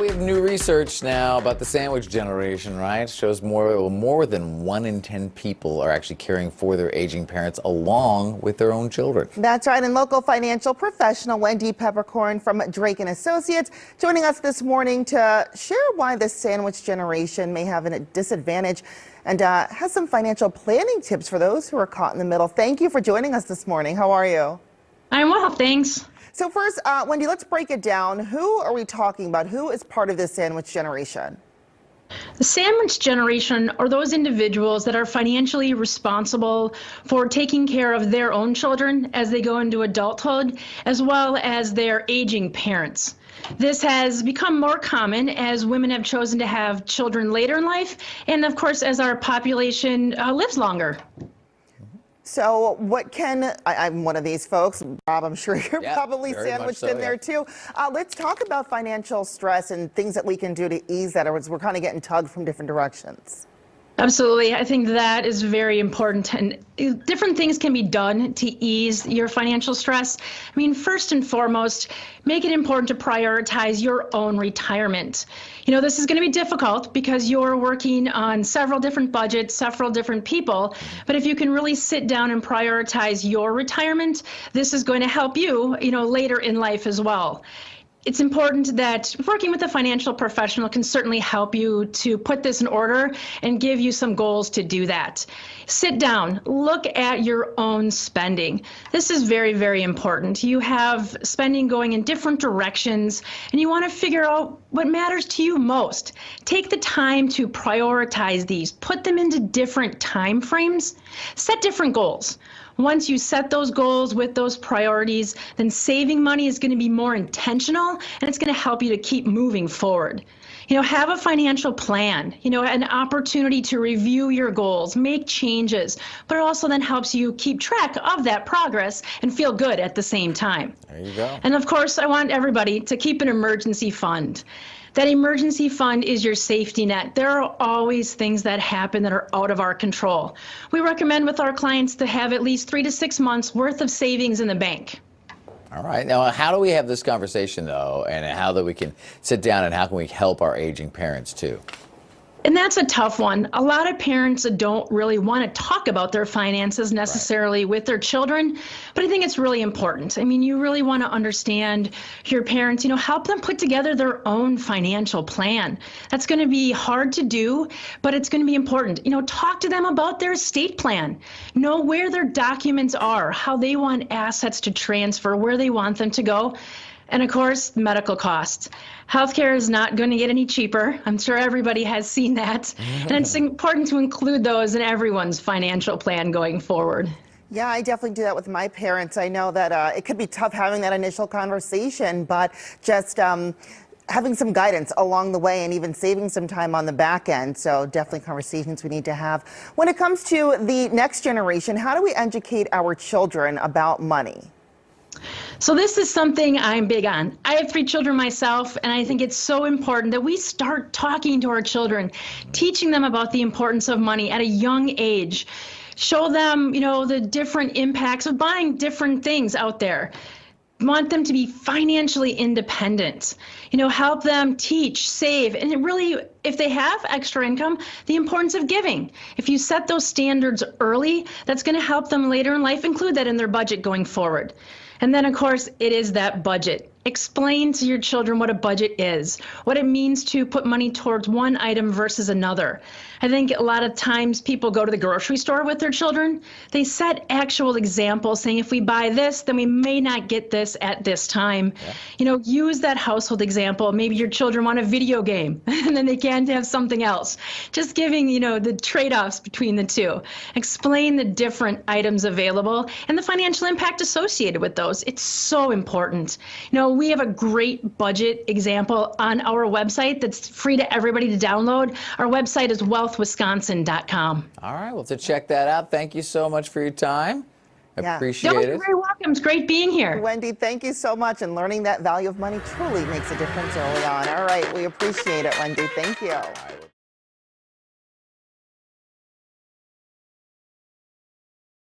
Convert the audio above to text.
we have new research now about the sandwich generation, right? Shows more than 1 in 10 people are actually caring for their aging parents along with their own children. That's right, and local financial professional Wendy Peperkorn from Drake & Associates joining us this morning to share why the sandwich generation may have a disadvantage and has some financial planning tips for those who are caught in the middle. Thank you for joining us this morning. How are you? I'm well, thanks. So first, Wendy, let's break it down. Who are we talking about? Who is part of this sandwich generation? The sandwich generation are those individuals that are financially responsible for taking care of their own children as they go into adulthood, as well as their aging parents. This has become more common as women have chosen to have children later in life, and of course, as our population lives longer. So I'm one of these folks. Bob, I'm sure you're probably sandwiched in there too. Let's talk about financial stress and things that we can do to ease that, or we're kind of getting tugged from different directions. Absolutely. I think that is very important, and different things can be done to ease your financial stress. I mean, first and foremost, make it important to prioritize your own retirement. You know, this is going to be difficult because you're working on several different budgets, several different people, but if you can really sit down and prioritize your retirement, this is going to help you, later in life as well. It's important that working with a financial professional can certainly help you to put this in order and give you some goals to do that. Sit down, look at your own spending. This is very, very important. You have spending going in different directions, and you want to figure out what matters to you most. Take the time to prioritize these, put them into different time frames, set different goals. Once you set those goals with those priorities, then saving money is going to be more intentional, and it's going to help you to keep moving forward. Have a financial plan, an opportunity to review your goals, make changes, but it also then helps you keep track of that progress and feel good at the same time. There you go. And of course, I want everybody to keep an emergency fund. That emergency fund is your safety net. There are always things that happen that are out of our control. We recommend with our clients to have at least 3 to 6 months worth of savings in the bank. All right. Now, how do we have this conversation, though, and how that we can sit down and how can we help our aging parents, too? And that's a tough one. A lot of parents don't really want to talk about their finances necessarily with their children, but I think it's really important. I mean, you really want to understand your parents, help them put together their own financial plan. That's going to be hard to do, but it's going to be important. Talk to them about their estate plan. Know where their documents are, how they want assets to transfer, where they want them to go. And of course, medical costs. Healthcare is not going to get any cheaper. I'm sure everybody has seen that. And it's important to include those in everyone's financial plan going forward. Yeah, I definitely do that with my parents. I know that it could be tough having that initial conversation, but just having some guidance along the way and even saving some time on the back end. So definitely conversations we need to have. When it comes to the next generation, how do we educate our children about money? So this is something I'm big on. I have 3 children myself, and I think it's so important that we start talking to our children, teaching them about the importance of money at a young age. Show them, the different impacts of buying different things out there. Want them to be financially independent, help them teach, save, and really, if they have extra income, the importance of giving. If you set those standards early, that's going to help them later in life include that in their budget going forward. And then, of course, it is that budget. Explain to your children what a budget is, what it means to put money towards one item versus another. I think a lot of times people go to the grocery store with their children. They set actual examples saying if we buy this, then we may not get this at this time. Yeah. Use that household example. Maybe your children want a video game and then they can't have something else. Just giving, the trade-offs between the two. Explain the different items available and the financial impact associated with those. It's so important. We have a great budget example on our website that's free to everybody to download. Our website is wealthwisconsin.com. All right, well, to check that out, thank you so much for your time. Appreciate it. You're very welcome. It's great being here. Wendy, thank you so much. And learning that value of money truly makes a difference early on. All right, we appreciate it, Wendy. Thank you.